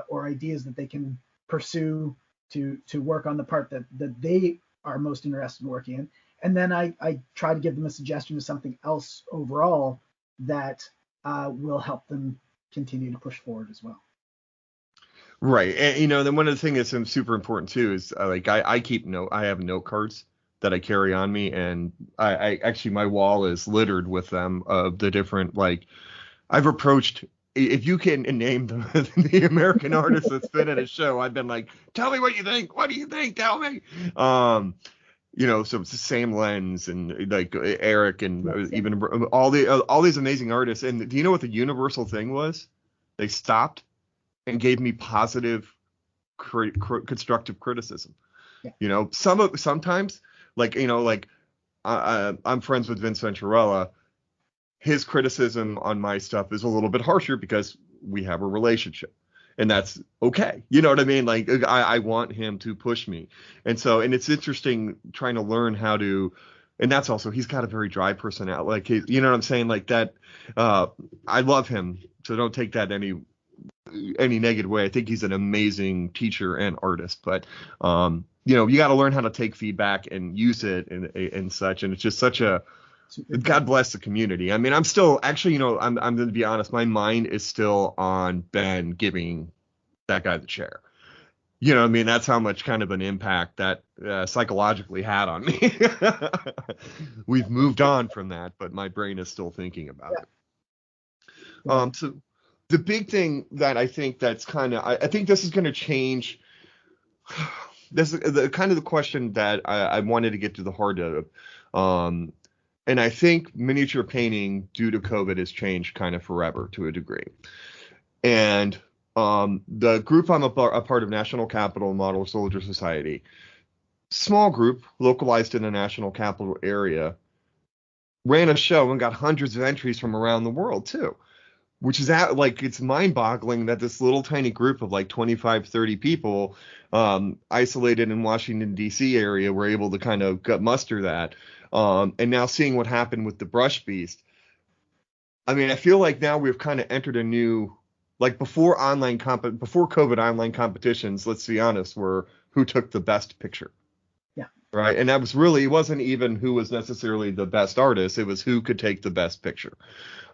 or ideas that they can pursue to work on the part that they are most interested in working in. And then I try to give them a suggestion of something else overall that will help them continue to push forward as well. Right, and then one of the things that's super important too is I have note cards that I carry on me, and I actually, my wall is littered with them, of the different, I've approached, if you can name the American artist that's been at a show, I've been like, tell me what you think. What do you think? Tell me. So it's the same lens, and like Eric, and even all these amazing artists. And do you know what the universal thing was? They stopped and gave me positive, constructive criticism. Yeah. Sometimes, I'm friends with Vince Venturella. His criticism on my stuff is a little bit harsher because we have a relationship, and that's okay. You know what I mean? Like, I want him to push me. And it's interesting trying to learn how to, and that's also, he's got a very dry personality. Like, you know what I'm saying? Like that, I love him. So don't take that any negative way. I think he's an amazing teacher and artist, but, you got to learn how to take feedback and use it and such. And it's just such a, God bless the community. I mean, I'm still actually, I'm going to be honest. My mind is still on Ben giving that guy the chair. You know what I mean? That's how much kind of an impact that psychologically had on me. We've moved on from that, but my brain is still thinking about it. So the big thing that I think that's kind of, I think this is going to change. This is the question that I wanted to get to the heart of. And I think miniature painting, due to COVID, has changed kind of forever to a degree. And the group I'm a part of, National Capital Model Soldier Society, small group localized in the national capital area, ran a show and got hundreds of entries from around the world too, which is it's mind-boggling that this little tiny group of 25, 30 people, isolated in Washington, D.C. area, were able to kind of muster that. And now seeing what happened with the Brush Beast, I mean, I feel like now we've kind of entered a new, before COVID online competitions, let's be honest, were who took the best picture. Yeah. Right. And that was really, it wasn't even who was necessarily the best artist. It was who could take the best picture.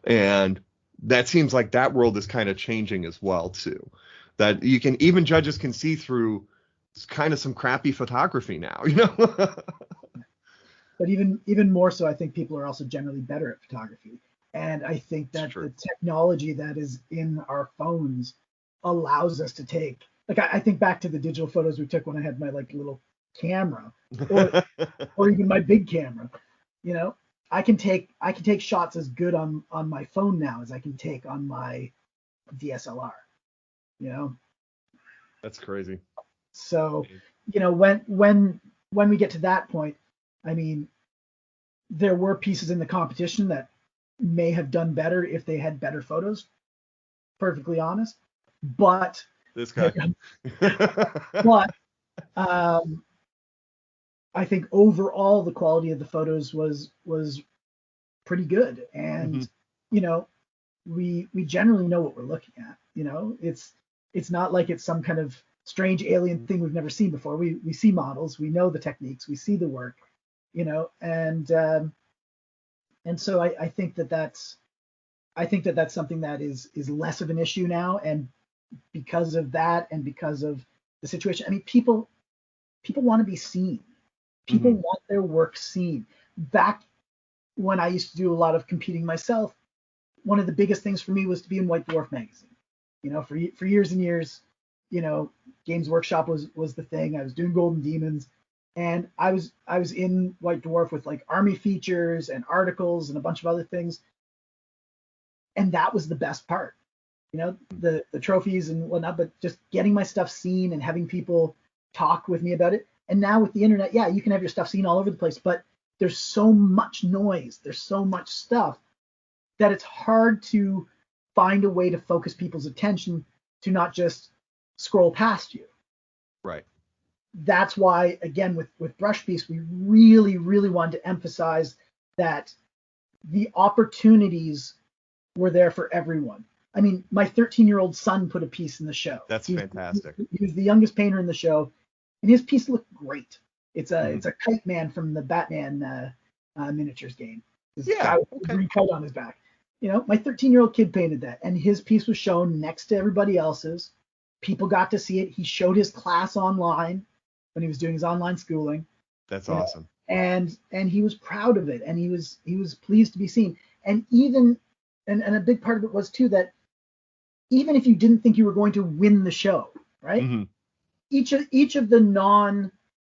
And that seems like that world is kind of changing as well too. That even judges can see through kind of some crappy photography now, But even more so, I think people are also generally better at photography. And I think that the technology that is in our phones allows us to take, I think back to the digital photos we took when I had my little camera, or even my big camera. I can take shots as good on my phone now as I can take on my DSLR. That's crazy. So, when we get to that point, I mean, there were pieces in the competition that may have done better if they had better photos. Perfectly honest, but this guy. But I think overall the quality of the photos was pretty good, and we generally know what we're looking at. It's not like it's some kind of strange alien thing we've never seen before. We see models, we know the techniques, we see the work, and so I think that's something that is less of an issue now, and because of that and because of the situation, I mean, people want to be seen. People want their work seen. Back when I used to do a lot of competing myself, one of the biggest things for me was to be in White Dwarf magazine. For years and years, Games Workshop was the thing. I was doing Golden Demons, And I was in White Dwarf with like army features and articles and a bunch of other things. And that was the best part, the trophies and whatnot, but just getting my stuff seen and having people talk with me about it. And now with the internet, yeah, you can have your stuff seen all over the place, but there's so much noise, there's so much stuff that it's hard to find a way to focus people's attention to not just scroll past you. Right. That's why, again, with Brush Beast, we really, really wanted to emphasize that the opportunities were there for everyone. I mean, my 13-year-old son put a piece in the show. That's fantastic. He was the youngest painter in the show, and his piece looked great. It's a kite man from the Batman miniatures game. This guy with a green kite on his back. My 13-year-old kid painted that, and his piece was shown next to everybody else's. People got to see it. He showed his class online when he was doing his online schooling. That's awesome. And he was proud of it, and he was pleased to be seen. And even and a big part of it was too that even if you didn't think you were going to win the show, right? Mm-hmm. Each of the non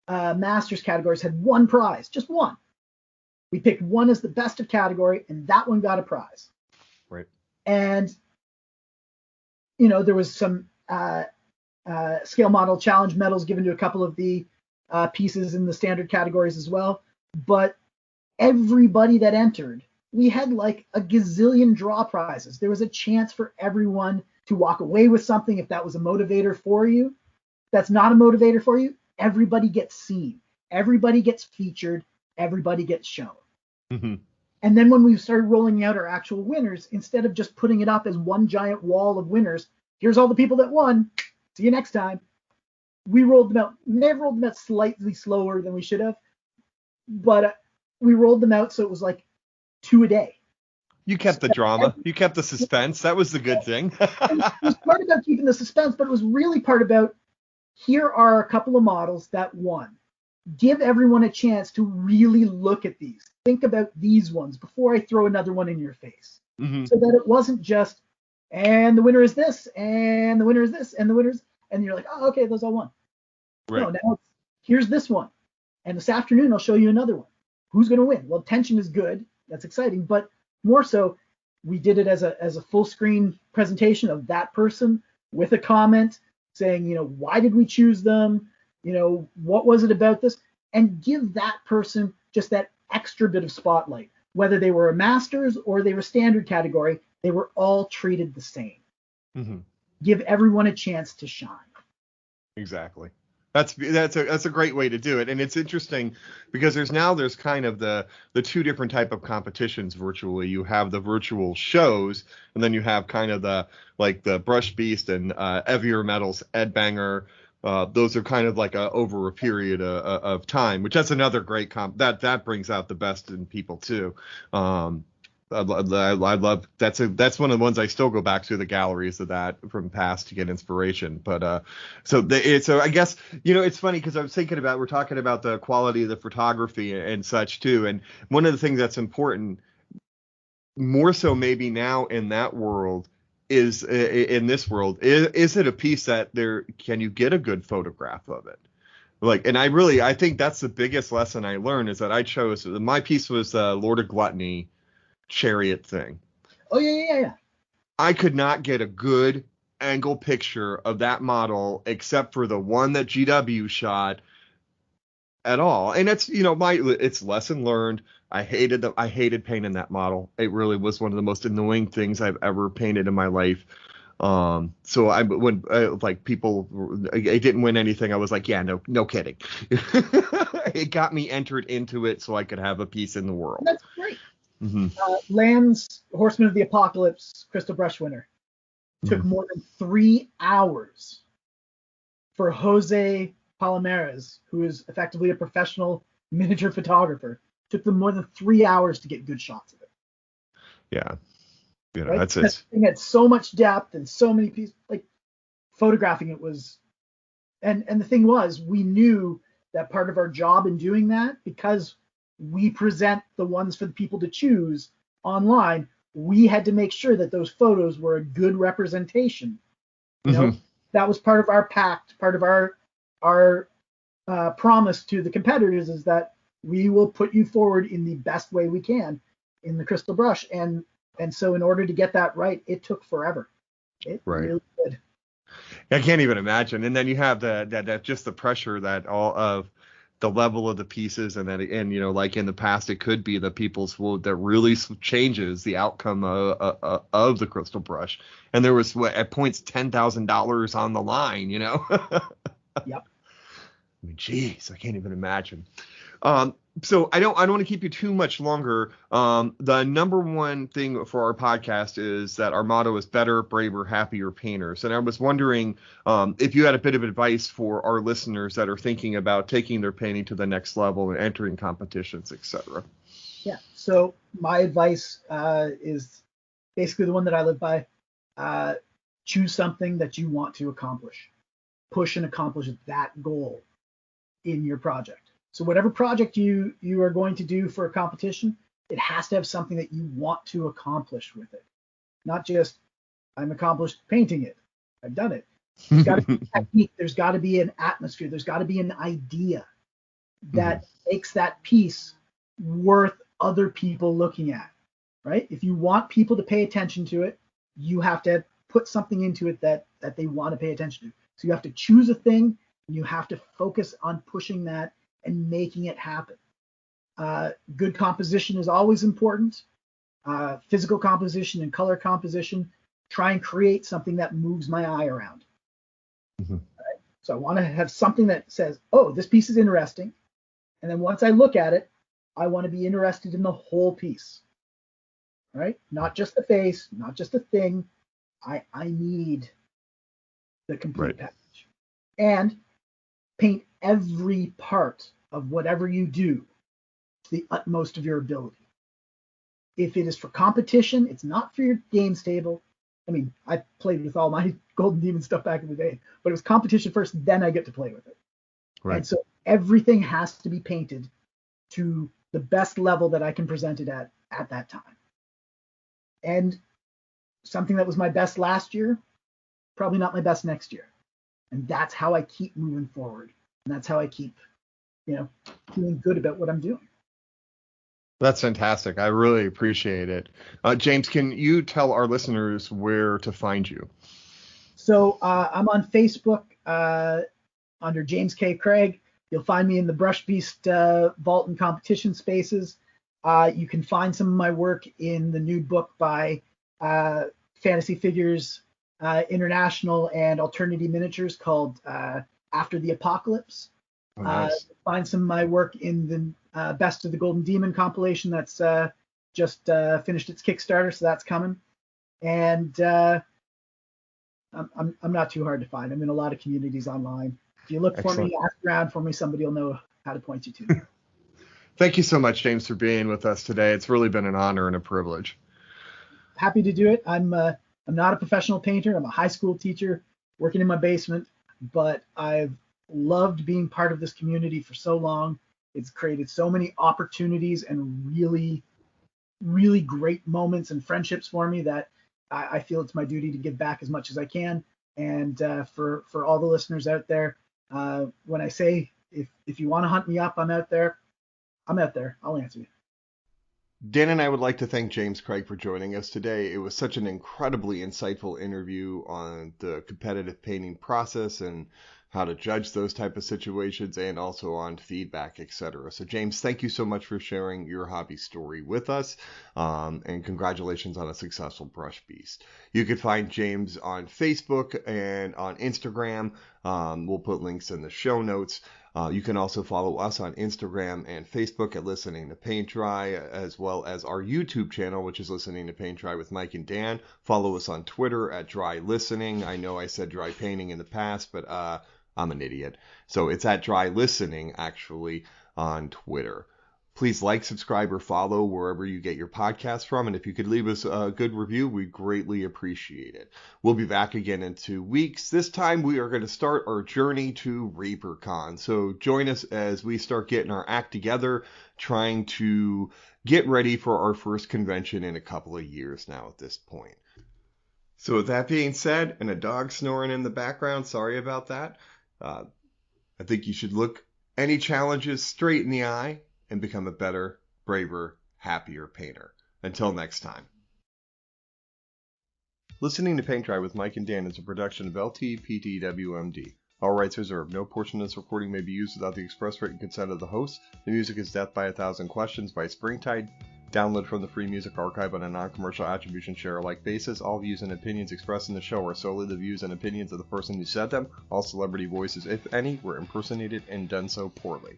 masters categories had one prize, just one. We picked one as the best of category, and that one got a prize. Right. And there was some scale model challenge medals given to a couple of the pieces in the standard categories as well. But everybody that entered, we had like a gazillion draw prizes. There was a chance for everyone to walk away with something if that was a motivator for you. If that's not a motivator for you, everybody gets seen. Everybody gets featured. Everybody gets shown. Mm-hmm. And then when we started rolling out our actual winners, instead of just putting it up as one giant wall of winners, here's all the people that won, see you next time, we rolled them out. May have rolled them out slightly slower than we should have, but we rolled them out so it was like 2 a day. You kept the drama. You kept the suspense. That was the good thing. It was part about keeping the suspense, but it was really part about, here are a couple of models that won. Give everyone a chance to really look at these. Think about these ones before I throw another one in your face. Mm-hmm. So that it wasn't just, and the winner is this, and the winner is this, and the winner is, and you're like, oh, okay, those all won. Right. No, now here's this one. And this afternoon, I'll show you another one. Who's going to win? Well, tension is good. That's exciting. But more so, we did it as a full screen presentation of that person with a comment saying, why did we choose them? What was it about this? And give that person just that extra bit of spotlight. Whether they were a masters or they were standard category, they were all treated the same. Mm-hmm. Give everyone a chance to shine. Exactly. That's a great way to do it. And it's interesting because there's kind of the two different type of competitions virtually. You have the virtual shows, and then you have kind of the Brush Beast and Heavier Metals Ed Banger. Those are kind of like over a period of time, which that's another great that brings out the best in people too. I love that's one of the ones I still go back to, the galleries of that from past to get inspiration. But so I guess it's funny because I was thinking about, we're talking about the quality of the photography and such too, and one of the things that's important, more so maybe now in that world, is in this world, is it a piece that can you get a good photograph of it? And I think that's the biggest lesson I learned, is that I chose, my piece was Lord of Gluttony chariot thing. Oh yeah. I could not get a good angle picture of that model except for the one that GW shot at all. And it's it's lesson learned. I hated painting that model. It really was one of the most annoying things I've ever painted in my life. So it didn't win anything, I was like, yeah, no kidding. It got me entered into it so I could have a piece in the world. That's great. Mm-hmm. Land's Horseman of the Apocalypse Crystal Brush winner took more than 3 hours for Jose Palomares, who is effectively a professional miniature photographer. Took them more than 3 hours to get good shots of it. Yeah. Right? That's it. It had so much depth and so many pieces. Photographing it was, and the thing was, we knew that part of our job in doing that, because we present the ones for the people to choose online, we had to make sure that those photos were a good representation. That was part of our pact, part of our promise to the competitors is that we will put you forward in the best way we can in the crystal brush. And so in order to get that right, it took forever. It Right. really did. I can't even imagine. And then you have that just the pressure that all of the level of the pieces, and then, and like in the past, it could be the people's vote that really changes the outcome of the crystal brush. And there was at points $10,000 on the line. Yep. I mean, geez, I can't even imagine. So I don't want to keep you too much longer. The number one thing for our podcast is that our motto is better, braver, happier painters. And I was wondering if you had a bit of advice for our listeners that are thinking about taking their painting to the next level and entering competitions, etc. Yeah. So my advice is basically the one that I live by. Choose something that you want to accomplish. Push and accomplish that goal in your project. So whatever project you are going to do for a competition, it has to have something that you want to accomplish with it. Not just, I'm accomplished painting it. I've done it. There's got to be a technique. There's got to be an atmosphere. There's got to be an idea that makes that piece worth other people looking at, right? If you want people to pay attention to it, you have to put something into it that they want to pay attention to. So you have to choose a thing, and you have to focus on pushing that and making it happen. Good composition is always important. Physical composition and color composition. Try and create something that moves my eye around. Right? So I want to have something that says, oh, this piece is interesting. And then once I look at it, I want to be interested in the whole piece. Right? Not just the face, not just the thing. I need the complete package. And paint every part of whatever you do to the utmost of your ability. If it is for competition, it's not for your games table. I mean, I played with all my Golden Demon stuff back in the day, but it was competition first, then I get to play with it. Right. And so everything has to be painted to the best level that I can present it at that time. And something that was my best last year, probably not my best next year. And that's how I keep moving forward. And that's how I keep, feeling good about what I'm doing. That's fantastic. I really appreciate it. James, can you tell our listeners where to find you? So I'm on Facebook under James K. Craig. You'll find me in the Brush Beast Vault and competition spaces. You can find some of my work in the new book by Fantasy Figures International and Alternity Miniatures called After the Apocalypse. Oh, nice. Find some of my work in the Best of the Golden Demon compilation that's just finished its Kickstarter, so that's coming. And I'm not too hard to find. I'm in a lot of communities online. If you look for me, ask around for me, somebody will know how to point you to. Thank you so much, James, for being with us today. It's really been an honor and a privilege. Happy to do it. I'm not a professional painter. I'm a high school teacher working in my basement, but I've loved being part of this community for so long. It's created so many opportunities and really, really great moments and friendships for me that I feel it's my duty to give back as much as I can. And for all the listeners out there, when I say if you want to hunt me up, I'm out there. I'll answer you. Dan and I would like to thank James Craig for joining us today. It was such an incredibly insightful interview on the competitive painting process and how to judge those type of situations, and also on feedback, etc. So James, thank you so much for sharing your hobby story with us, and congratulations on a successful Brush Beast. You can find James on Facebook and on Instagram. We'll put links in the show notes. You can also follow us on Instagram and Facebook at Listening to Paint Dry, as well as our YouTube channel, which is Listening to Paint Dry with Mike and Dan. Follow us on Twitter at Dry Listening. I know I said Dry Painting in the past, but I'm an idiot. So it's at Dry Listening, actually, on Twitter. Please like, subscribe, or follow wherever you get your podcasts from. And if you could leave us a good review, we greatly appreciate it. We'll be back again in 2 weeks. This time we are going to start our journey to ReaperCon. So join us as we start getting our act together, trying to get ready for our first convention in a couple of years now at this point. So with that being said, and a dog snoring in the background, sorry about that. I think you should look any challenges straight in the eye and become a better, braver, happier painter. Until next time. Listening to Paint Dry with Mike and Dan is a production of LTPTWMD. All rights reserved. No portion of this recording may be used without the express written consent of the host. The music is Death by a Thousand Questions by Springtide. Download from the Free Music Archive on a non-commercial attribution share-alike basis. All views and opinions expressed in the show are solely the views and opinions of the person who said them. All celebrity voices, if any, were impersonated and done so poorly.